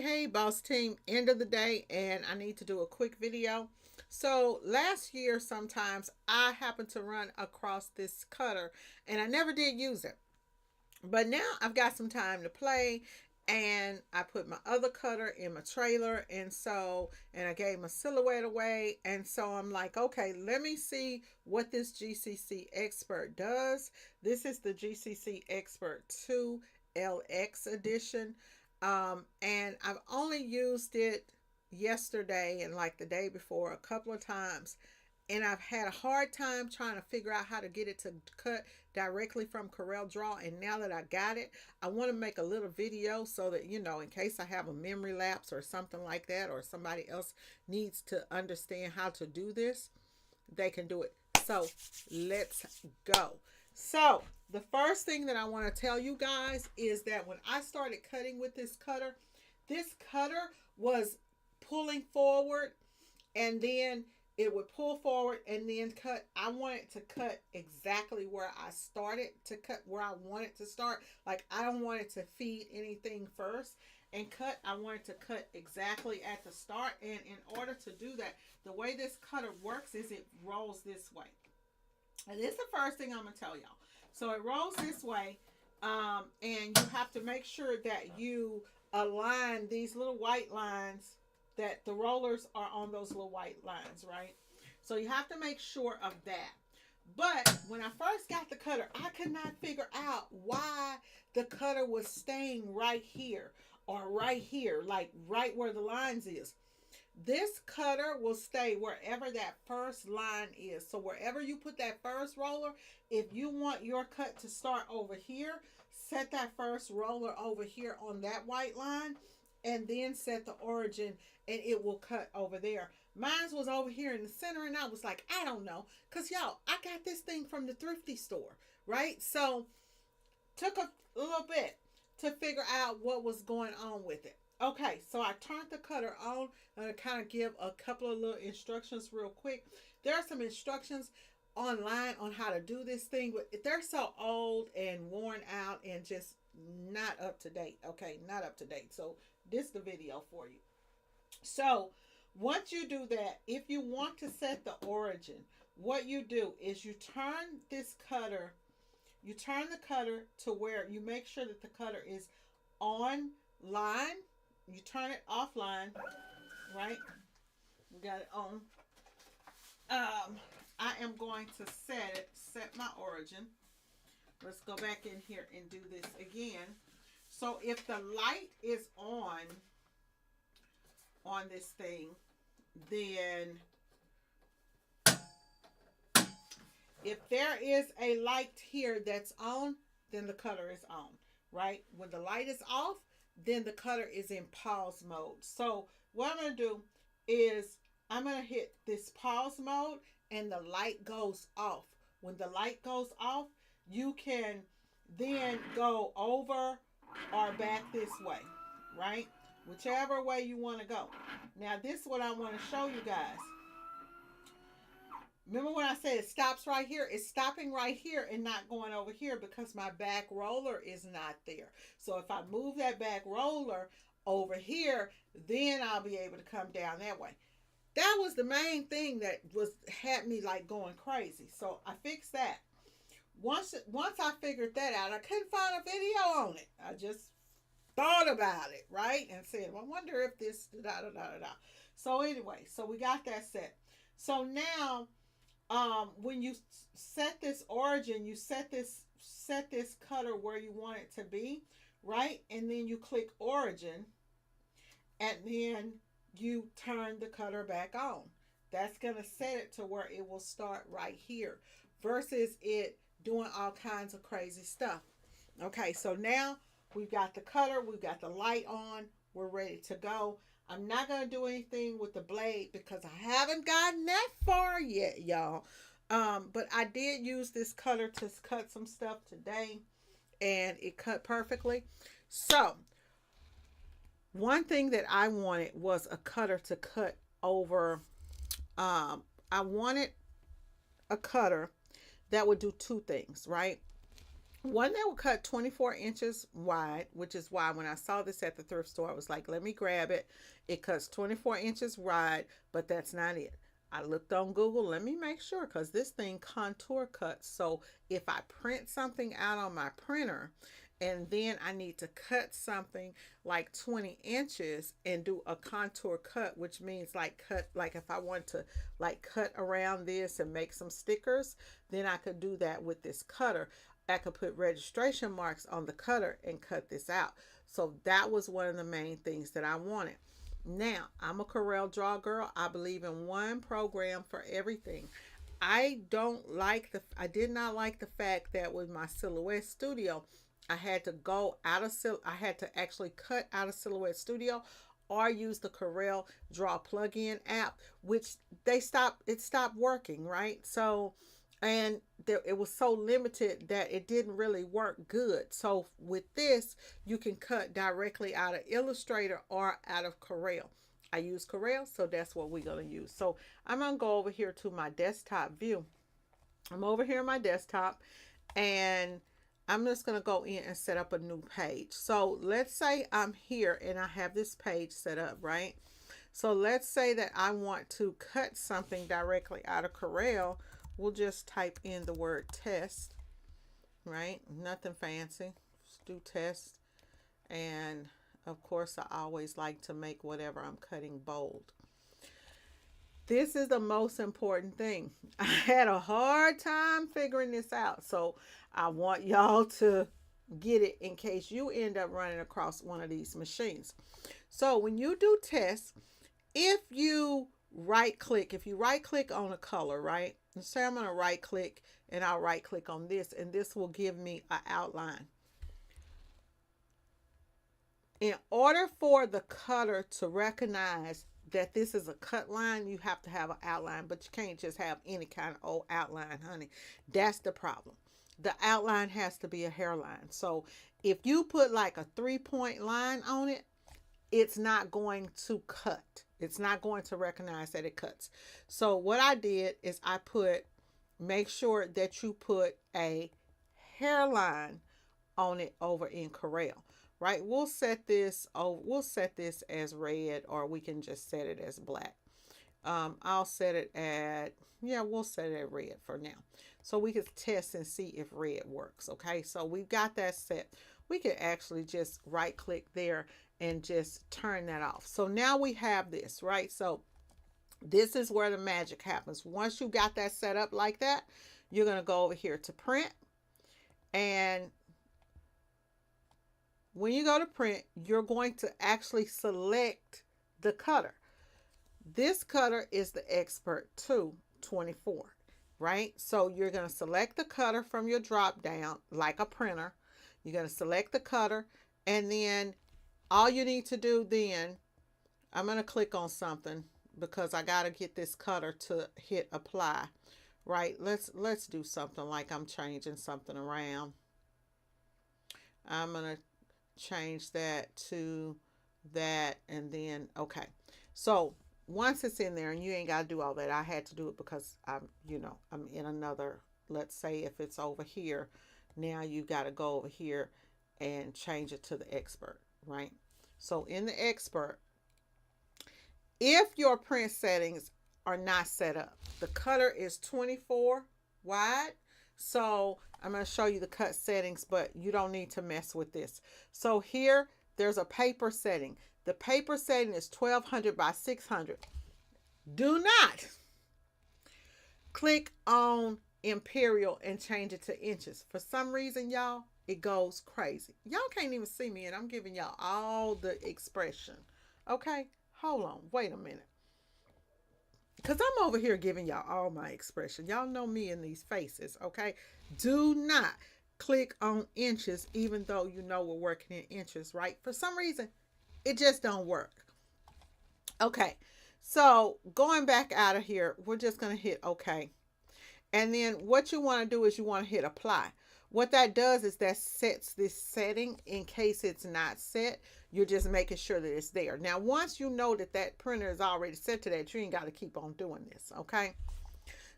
Hey, boss team, end of the day, and I need to do a quick video. So, last year, sometimes I happened to run across this cutter and I never did use it. But now I've got some time to play, and I put my other cutter in my trailer, and I gave my silhouette away. And so I'm like, okay, let me see what this GCC Expert does. This is the GCC Expert 2 LX edition. And I've only used it yesterday and like the day before a couple of times, and I've had a hard time trying to figure out how to get it to cut directly from Coreldraw. And now that I got it, I want to make a little video so that, in case I have a memory lapse or something like that, or somebody else needs to understand how to do this, they can do it. So let's go. So the first thing that I want to tell you guys is that when I started cutting with this cutter was pulling forward, and then it would pull forward and then cut. I wanted to cut exactly where I started to cut, where I wanted to start. Like, I don't want it to feed anything first and cut. I wanted to cut exactly at the start. And in order to do that, the way this cutter works is it rolls this way. And this is the first thing I'm going to tell y'all. So it rolls this way, and you have to make sure that you align these little white lines, that the rollers are on those little white lines, right? So you have to make sure of that. But when I first got the cutter, I could not figure out why the cutter was staying right here or right here, like right where the lines is. This cutter will stay wherever that first line is. So wherever you put that first roller, if you want your cut to start over here, set that first roller over here on that white line, and then set the origin, and it will cut over there. Mine was over here in the center, and I was like, I don't know, because y'all, I got this thing from the thrifty store, right? So took a little bit to figure out what was going on with it. Okay, so I turned the cutter on, and I kind of give a couple of little instructions real quick. There are some instructions online on how to do this thing, but they're so old and worn out and just not up to date. Okay, not up to date. So this is the video for you. So once you do that, if you want to set the origin, what you do is you turn the cutter to where you make sure that the cutter is on line. You turn it offline, right? We got it on. I am going to set my origin. Let's go back in here and do this again. So if the light is on this thing, then if there is a light here that's on, then the cutter is on, right? When the light is off, then the cutter is in pause mode. So what I'm going to do is I'm going to hit this pause mode, and the light goes off. When the light goes off, you can then go over or back this way, right? Whichever way you want to go. Now, this is what I want to show you guys. Remember when I said it stops right here? It's stopping right here and not going over here because my back roller is not there. So if I move that back roller over here, then I'll be able to come down that way. That was the main thing that had me like going crazy. So I fixed that. Once I figured that out, I couldn't find a video on it. I just thought about it, right? And said, well, I wonder if this da da da da da. So anyway, so we got that set. So now, when you set this origin, you set this cutter where you want it to be, right? And then you click origin, and then you turn the cutter back on. That's going to set it to where it will start right here versus it doing all kinds of crazy stuff. Okay, so now we've got the cutter, we've got the light on, we're ready to go. I'm not going to do anything with the blade because I haven't gotten that far yet, y'all. But I did use this cutter to cut some stuff today, and it cut perfectly. So one thing that I wanted was a cutter to cut over. I wanted a cutter that would do two things, right? One that will cut 24 inches wide, which is why when I saw this at the thrift store, I was like, let me grab it. It cuts 24 inches wide, but that's not it. I looked on Google, let me make sure, because this thing contour cuts. So if I print something out on my printer and then I need to cut something like 20 inches and do a contour cut, which means like cut, like if I want to like cut around this and make some stickers, then I could do that with this cutter. I could put registration marks on the cutter and cut this out. So that was one of the main things that I wanted. Now, I'm a Coreldraw girl. I believe in one program for everything. I did not like the fact that with my Silhouette Studio, I had to go out of, I had to actually cut out of Silhouette Studio or use the Coreldraw plugin app, which it stopped working, right? So, and there, it was so limited that it didn't really work good. So with this, you can cut directly out of Illustrator or out of Corel. I use Corel, so that's what we're going to use. So I'm going to go over here to my desktop view. I'm over here on my desktop, and I'm just going to go in and set up a new page. So let's say I'm here and I have this page set up, right? So let's say that I want to cut something directly out of Corel. We'll just type in the word test, right? Nothing fancy. Just do test. And of course, I always like to make whatever I'm cutting bold. This is the most important thing. I had a hard time figuring this out. So I want y'all to get it in case you end up running across one of these machines. So when you do tests, if you right click on a color, right? And say I'm going to right click and I'll right click on this, and this will give me an outline. In order for the cutter to recognize that this is a cut line, you have to have an outline, but you can't just have any kind of old outline, honey. That's the problem. The outline has to be a hairline. So if you put like a 3-point line on it, it's not going to cut. It's not going to recognize that it cuts. So what I did is I make sure that you put a hairline on it over in Corel, right? We'll set this as red, or we can just set it as black. I'll set it at, we'll set it at red for now. So we can test and see if red works, okay? So we've got that set. We can actually just right click there and just turn that off. So now we have this, right? So this is where the magic happens. Once you got that set up like that, you're going to go over here to print. And when you go to print, you're going to actually select the cutter. This cutter is the Expert 224, right? So you're going to select the cutter from your drop down like a printer. You're going to select the cutter, and then all you need to do then, I'm going to click on something because I got to get this cutter to hit apply, right? Let's do something like I'm changing something around. I'm going to change that to that, and then, okay. So once it's in there, and you ain't got to do all that. I had to do it because I'm in another, let's say if it's over here, now you got to go over here and change it to the Expert, right? So in the Expert, if your print settings are not set up, the cutter is 24 wide. So I'm going to show you the cut settings, but you don't need to mess with this. So here, there's a paper setting. The paper setting is 1200 by 600. Do not click on Imperial and change it to inches. For some reason, y'all, it goes crazy. Y'all can't even see me, and I'm giving y'all all the expression. Okay? Hold on. Wait a minute. Because I'm over here giving y'all all my expression. Y'all know me in these faces, okay? Do not click on inches, even though you know we're working in inches, right? For some reason, it just don't work. Okay, so going back out of here, we're just going to hit OK. And then what you want to do is you want to hit apply. What that does is that sets this setting in case it's not set. You're just making sure that it's there. Now, once you know that that printer is already set to that, you ain't got to keep on doing this, okay?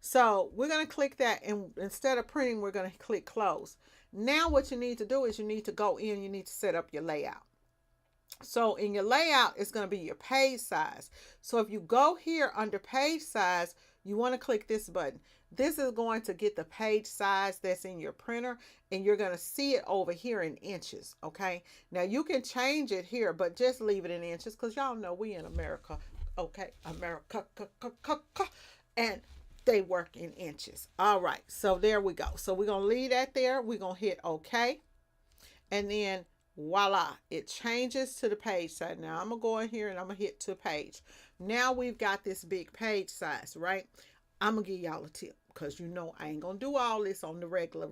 So we're going to click that, and instead of printing, we're going to click close. Now what you need to do is you need to go in, you need to set up your layout. So in your layout, it's going to be your page size. So if you go here under page size, you want to click this button. This is going to get the page size that's in your printer, and you're going to see it over here in inches. Okay. Now you can change it here, but just leave it in inches because y'all know we in America. Okay. America. And they work in inches. All right. So there we go. So we're going to leave that there. We're going to hit OK. And then voila, it changes to the page size. Now I'm gonna go in here and I'm gonna hit to page. Now we've got this big page size, right? I'm gonna give y'all a tip because you know I ain't gonna do all this on the regular,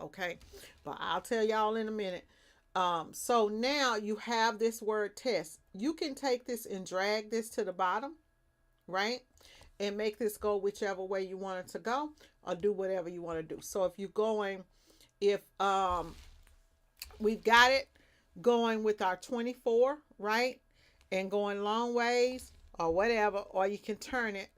okay? But I'll tell y'all in a minute. So now you have this word test. You can take this and drag this to the bottom, right? And make this go whichever way you want it to go, or do whatever you want to do. So if you're going, if we've got it going with our 24, right? And going long ways or whatever, or you can turn it.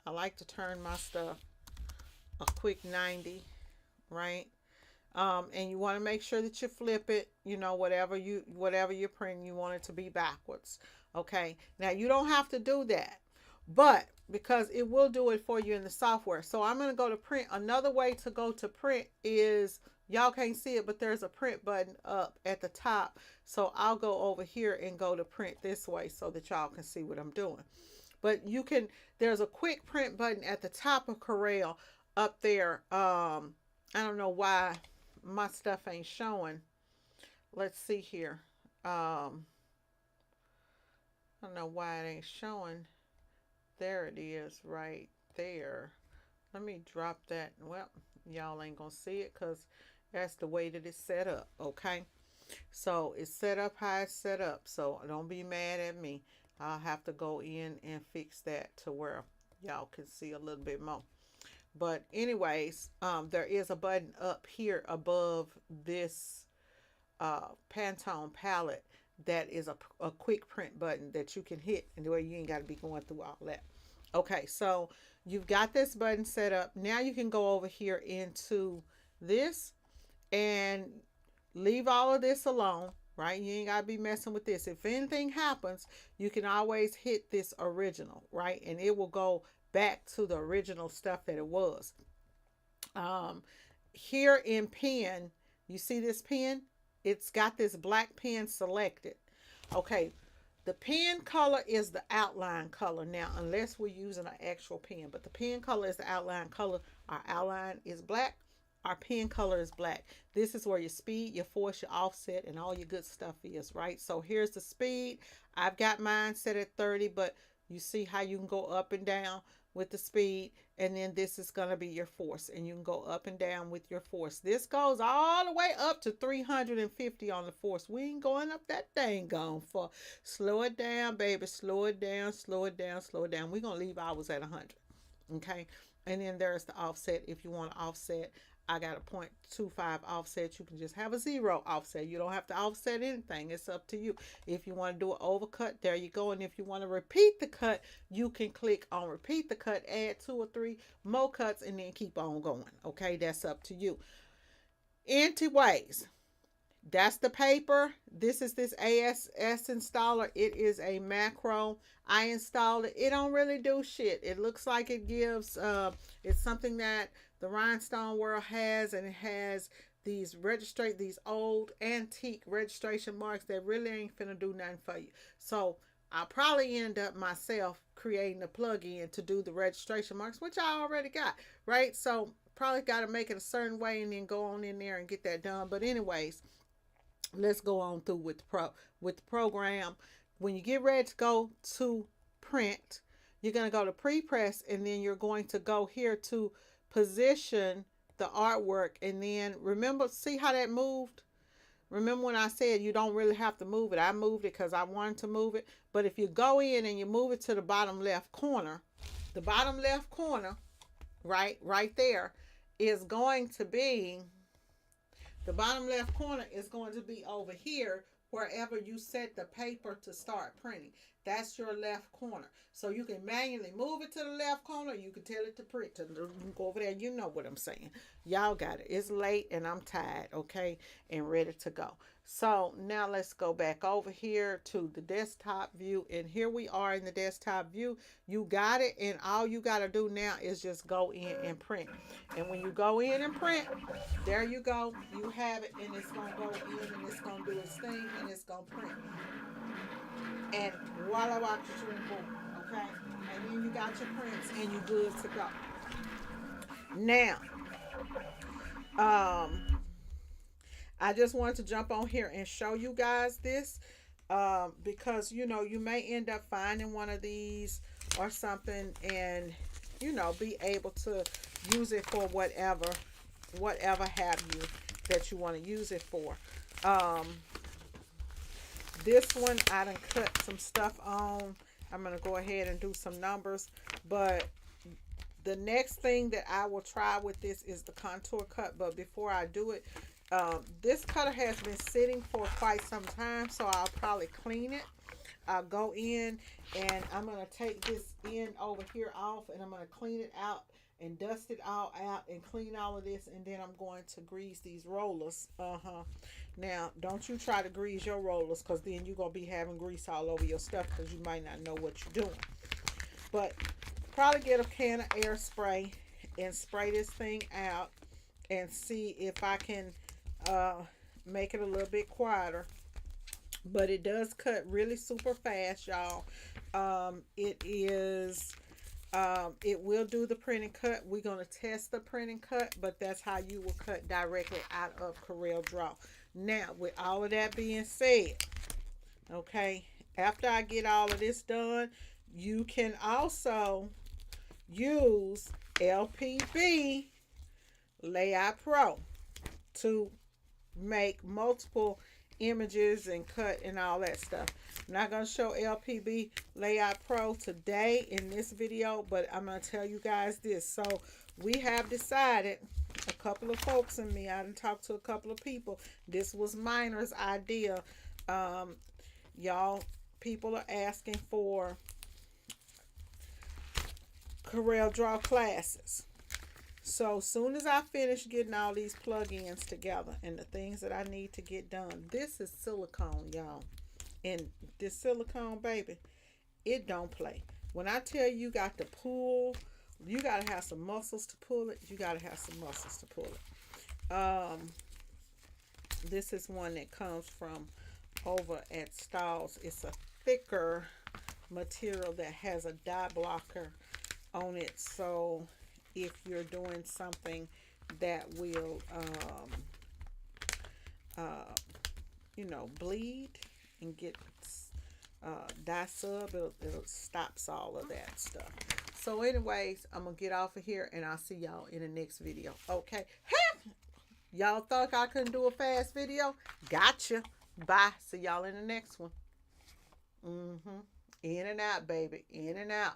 I like to turn my stuff a quick 90, right? And you want to make sure that you flip it, you know, whatever you're printing, you want it to be backwards. Okay. Now you don't have to do that, but because it will do it for you in the software. So I'm going to go to print. Another way to go to print is, y'all can't see it, but there's a print button up at the top. So I'll go over here and go to print this way so that y'all can see what I'm doing. But you can, there's a quick print button at the top of Corel up there. I don't know why my stuff ain't showing. Let's see here. I don't know why it ain't showing. There it is right there. Let me drop that. Well, y'all ain't gonna see it because that's the way that it's set up. Okay. So it's set up how it's set up. So don't be mad at me. I'll have to go in and fix that to where y'all can see a little bit more. But anyways, there is a button up here above this Pantone palette that is a quick print button that you can hit, and the way you ain't got to be going through all that. Okay, so you've got this button set up. Now you can go over here into this and leave all of this alone, right? You ain't got to be messing with this. If anything happens, you can always hit this original, right? And it will go back to the original stuff that it was. Here in pen, you see this pen? It's got this black pen selected. Okay, the pen color is the outline color now, unless we're using an actual pen. But the pen color is the outline color. Our outline is black. Our pen color is black. This is where your speed, your force, your offset, and all your good stuff is, right? So here's the speed. I've got mine set at 30, but you see how you can go up and down with the speed, and then this is going to be your force, and you can go up and down with your force. This goes all the way up to 350 on the force. We ain't going up that dang gone for. Slow it down, baby. Slow it down, slow it down, slow it down. We're going to leave ours at 100. Okay, and then there's the offset. If you want to offset, I got a 0.25 offset. You can just have a 0 offset. You don't have to offset anything. It's up to you. If you want to do an overcut, there you go. And if you want to repeat the cut, you can click on repeat the cut, add 2 or 3 more cuts, and then keep on going. Okay, that's up to you. Anyways, that's the paper. This is this ASS installer. It is a macro. I installed it. It don't really do shit. It looks like it gives, it's something that the Rhinestone World has, and it has these old antique registration marks that really ain't finna do nothing for you. So I'll probably end up myself creating a plug-in to do the registration marks, which I already got, right? So probably got to make it a certain way and then go on in there and get that done. But anyways, let's go on through with the program. When you get ready to go to print, you're going to go to pre-press, and then you're going to go here to position the artwork. And then remember, see how that moved? Remember when I said you don't really have to move it? I moved it because I wanted to move it. But if you go in and you move it to the bottom left corner, the bottom left corner, right there, is going to be, the bottom left corner is going to be over here, wherever you set the paper to start printing. That's your left corner. So you can manually move it to the left corner. You can tell it to print. You can go over there. You know what I'm saying. Y'all got it. It's late and I'm tired, okay, and ready to go. So now let's go back over here to the desktop view. And here we are in the desktop view. You got it. And all you got to do now is just go in and print. And when you go in and print, there you go. You have it. And it's going to go in and it's going to do its thing and it's going to print. And voila, watch your boom. Okay? And then you got your prints and you good to go. Now, um, I just wanted to jump on here and show you guys this because you know you may end up finding one of these or something and you know be able to use it for whatever have you that you want to use it for. Um, this one I done cut some stuff on. I'm gonna go ahead and do some numbers, but the next thing that I will try with this is the contour cut. But before I do it, this cutter has been sitting for quite some time, so I'll probably clean it. I'll go in and I'm going to take this end over here off and I'm going to clean it out and dust it all out and clean all of this, and then I'm going to grease these rollers. Now, don't you try to grease your rollers because then you're going to be having grease all over your stuff because you might not know what you're doing. But probably get a can of air spray and spray this thing out and see if I can make it a little bit quieter. But it does cut really super fast, y'all. It will do the print and cut. We're going to test the print and cut, but that's how you will cut directly out of Coreldraw. Now, with all of that being said, okay, after I get all of this done, you can also use LPB Layout Pro to make multiple images and cut and all that stuff. I'm not going to show LPB Layout Pro today in this video, but I'm going to tell you guys this. So we have decided, a couple of folks and me, I done talked to a couple of people. This was Miner's idea. Y'all, people are asking for Coreldraw classes. So soon as I finish getting all these plugins together and the things that I need to get done, this is silicone, y'all. And this silicone, baby, it don't play. When I tell you, you got to pull, you got to have some muscles to pull it. You got to have some muscles to pull it. This is one that comes from over at Stalls. It's a thicker material that has a dye blocker on it. So if you're doing something that will you know, bleed and get dye sub, it stops all of that stuff. So anyways, I'm gonna get off of here and I'll see y'all in the next video. Okay, y'all thought I couldn't do a fast video? Gotcha. Bye. See y'all in the next one. In and out, baby. In and out.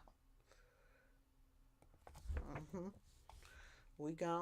We gone.